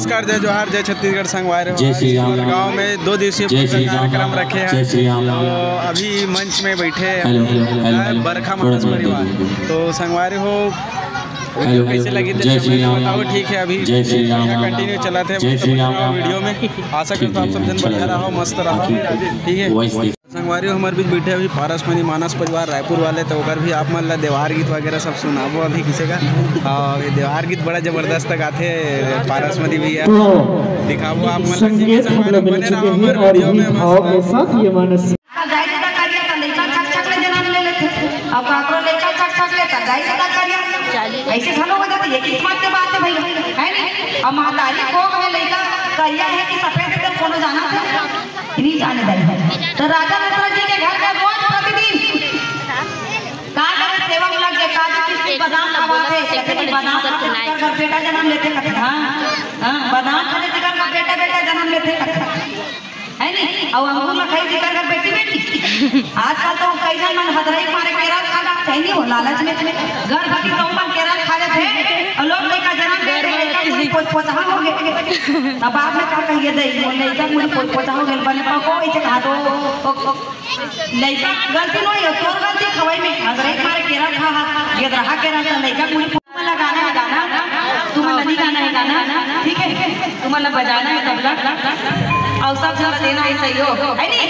नमस्कार, जय जोहार, जय छत्तीसगढ़ संगवार हो। गाँव में 2 दिवसीय कार्यक्रम रखे हैं, तो अभी मंच में बैठे हैं बरखा मानस परिवार। तो संगवार हो कैसे लगी बताओ। ठीक है, अभी कंटिन्यू चला थे वीडियो में। आशा करता हूँ आप सब जन बढ़िया रहो, मस्त रहो, ठीक है। संगवारी हमारे बीच बैठे अभी पारसमणि मानस परिवार रायपुर वाले, तो भी आप मन ला देवार गीत वगैरह सब सुनाबो अभी किसी का। और देवार गीत बड़ा जबरदस्त गाथे पारसमणि भी है, दिखाबो आप मन बने रहो हमारे वीडियो में। ऐसे घनो हो जाती है कि किस्मत के बात है भाई, है नहीं। अब महतारी को है लड़का करिया है कि सफेद है, कोनो जाना नहीं जाने दे। तो राजा नटराज जी के घर में रोज प्रतिदिन का करे सेवा में लग गए। काज किसकी बादाम खवाते, कहते बादाम कर बेटा जन्म लेते कहते। हां बादाम खाने के कर बेटा बेटा जन्म लेते है नहीं। और अंगूर में खाई कर बेटी बेटी। आजकल तो कई जन मन हदरई मारे केरा खाना चाहिए हो लालच में घर भटी तो मन केरा खा लेते हैं और लोग लेकर जन्म दे रहे हैं कि कोई पोछा हो गए। तब बाद में का कहिए दे लइका मुझे कोई पोछा हो गए बने पको ऐसे खा दो लइका गलती नहीं है, तोर गलती खवाई में हदरई मारे केरा खा ये रहा केरा तो लइका मुझे लगाना है गाना, तुम्हें नहीं गाना है गाना, ठीक है, तुम्हें बजाना है तबला और सब जगह देना है, सही हो है नहीं।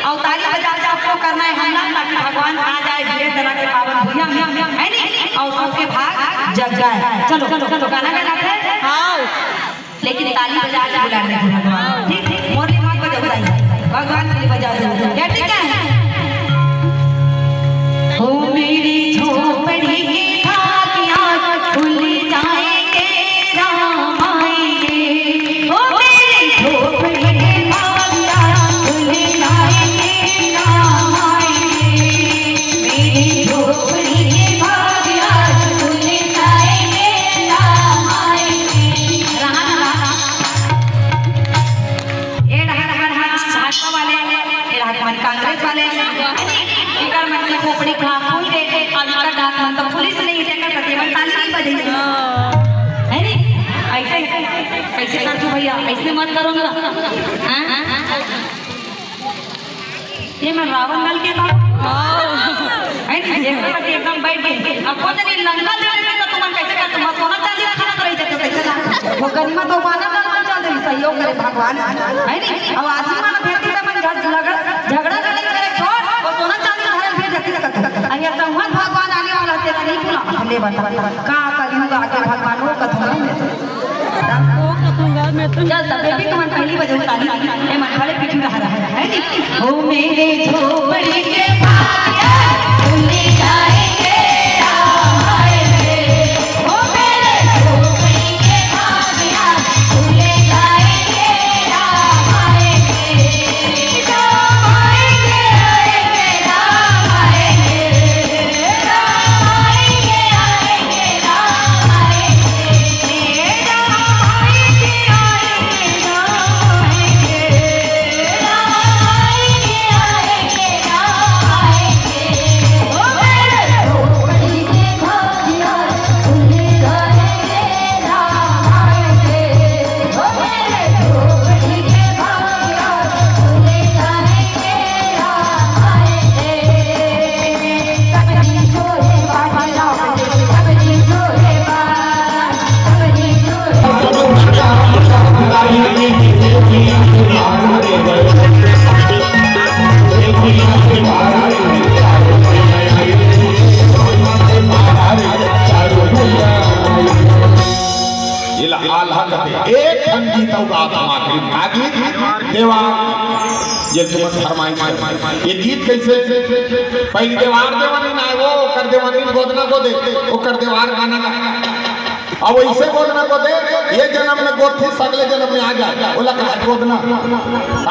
और ताली बजा के आपको करना है हमला, ताकि भगवान आ जाए धीरे तरह के पावन भैया है नहीं। और सबके भाग जग जाए। चलो चलो गाना गाना है हाँ, लेकिन ताली बजा के बुलाने हैं भगवान, ठीक ठीक। मोरली मत बजाइए, भगवान के लिए बजा दो। क्या ठीक है। हो मेरी झोपड़ी की भागियां खुल जाएंगे राम आएंगे। हो मेरी झोपड़ी कांग्रेस वाले इधर मन की खोपड़ी क्लास हुई देते और इधर डाक मन तो पुलिस नहीं देकर केवल ताली नहीं बजेगी है नहीं। ऐसे कैसे कर तू भैया, ऐसे मत करो ना। ये मैं रावण दल के था है नहीं, ये एकदम बैठ गए। अब कौन नहीं लंका दे रहे तो तुम कैसे कर, तुम सोना चांदी रखना तो रही जाते कैसे वो गनीमत हो पाना दल मन चल रही सहयोग करे भगवान है नहीं। अब आदमी माना भेटी तो मन झगड़ा करने करे छोड़ और सोना चांदी धरल भेज देती करता अनिया संवत भगवान आने वाला है नहीं बोला ले बता का कलियुग आके भगवान वो कथुंगा में तो चल तब भी तुम पहली बजे ताली ए मन खड़े पीछे रहा है नहीं। हो मेरे झोपड़ी के भाया खुल जाएंगे राम आएंगे। हो मेरे झोपड़ी के भाया खुल जाएंगे राम आएंगे। राम आएंगे आएंगे राम आएंगे, राम आएंगे आएंगे राम आएंगे, राम आएंगे आएंगे राम आएंगे, राम आएंगे आएंगे राम आएंगे। ओ मेरे झोपड़ी के भागिया खुल जाएंगे राम आएंगे। ओ मेरे झोपड़ी के भागिया खुल जाएंगे राम आएंगे। सबनी जोरे बाजा सबनी जोरे बाज सबनी जोरे एक संगीत देवा ये ये गीत कैसे पहले देवार देवानी ना वो कर देवानी गोदना को दे वो कर देवार गाना अब वैसे गोदना को दे ये जन्म में गोद थी सगले जन्म में आ जाए वो लगा गोदना।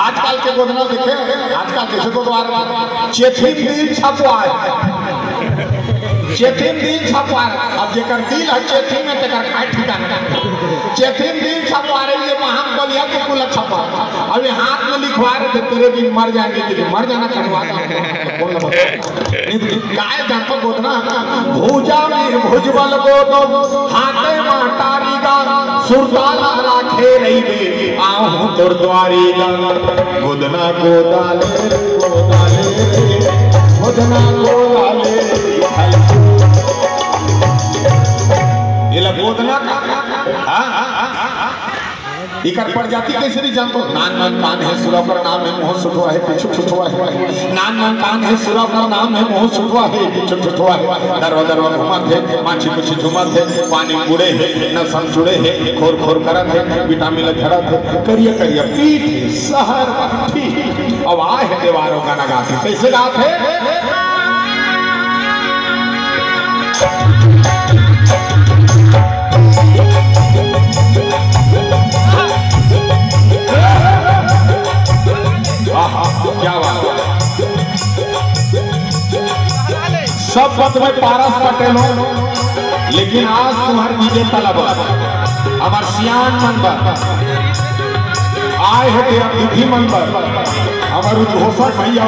आजकल के गोदना देखे आजकल कैसे गोदवार चेथिन दिन छपवा चेथिन दिन छपवा अब जेकर दिल है चेथिन में तेकर खाए ठिकाना चेथिन दिन छपवा रही है महान बलिया के कुल छपा अभी हाथ में लिखवा रहे थे तेरे दिन मर जाएंगे तेरे मर जाना करवा गाय जातो गोदना भूजा में भुजबल गोदो हाथे माटारी गा सुरताला राखे अइबे आहू तोर द्वारी गोदना गोदाले गोदाले गोदना गोदाले ये ला गोदना इकर प्रजाति कैसे नहीं जानतो नान मन कान है सुरा पर नाम है मोह सुठवा है पीछू छुटवा है नान मन कान है सुरा पर नाम है मोह सुठवा है पीछू छुटवा है दरवा दरवा घुमत है माछी कुछ झुमत है पानी बुड़े है न सम जुड़े है खोर खोर करत है विटामिन झड़त है करिया करिया पीठ शहर पट्टी आवाज है देवारों का गाते कैसे गाते क्या बात सब बात में पारस पटेल हो लेकिन आज तुम्हारे विजय तलब हमार सियान मन पर आए है तेरा विधि मन पर हमारे उद्घोषक भैया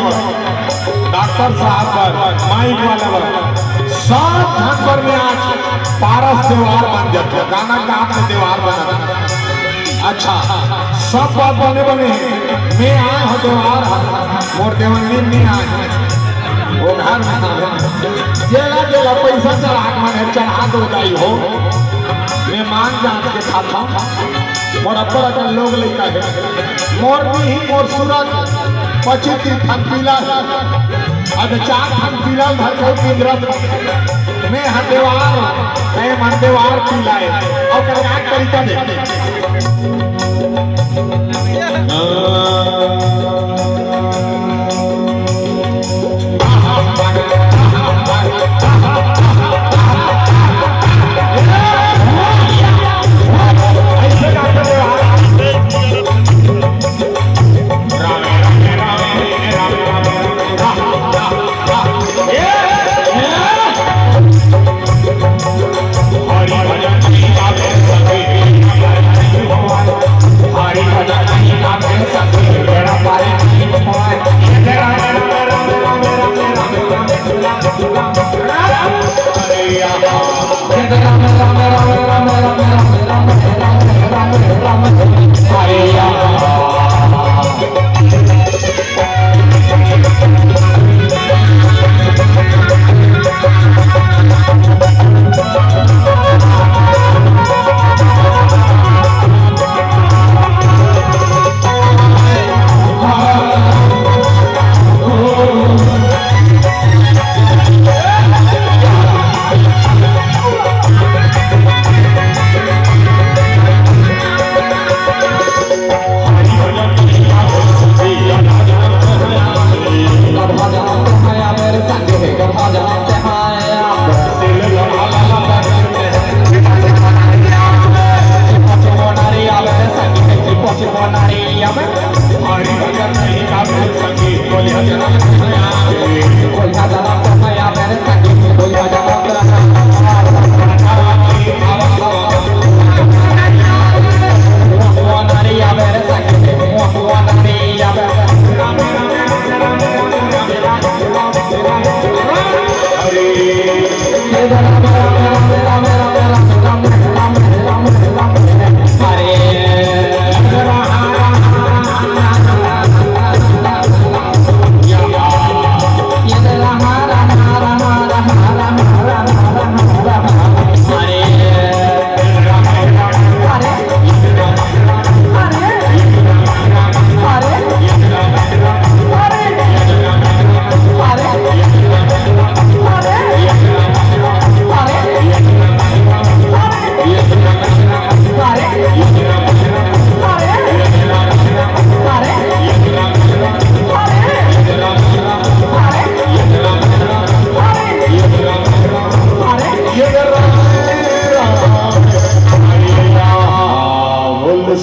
डॉक्टर साहब पर माइक वाला पर सब धन पर में आज पारस त्योहार बन जाते गाना का आपने त्योहार बना अच्छा सब बात बने बने मैं आए हो त्योहार मोर देवनी में आए वो घर में जेला जेला पैसा चढ़ा मन है चढ़ा दो जाई हो मैं मान जान के खाता मोर अपर अगर लोग लेकर है मोर नहीं मोर सूरज 25 थन पीला अब 4 थन पीला भर के केंद्र मैं हदेवार मैं मंदेवार पीलाए और क्या तरीका दे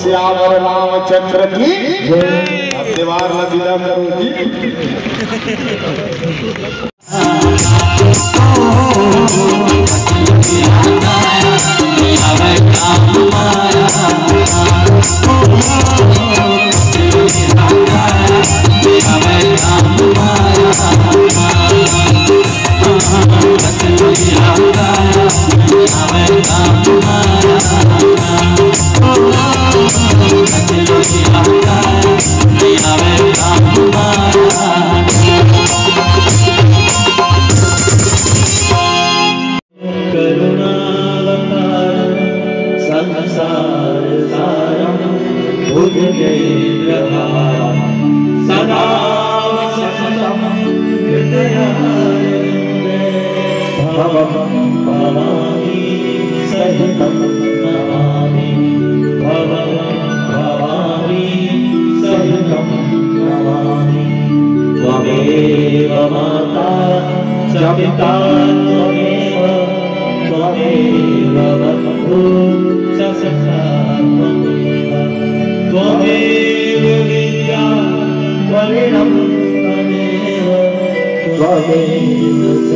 श्यावर रामचंद्र की अब दीवार ला विदा करो जी भवानी सहितं नमामि भवानी सहितं नमामि त्वमेव माता च पिता त्वमेव त्वमेव बन्धु च सखा त्वमेव विद्या त्वमेव त्वमेव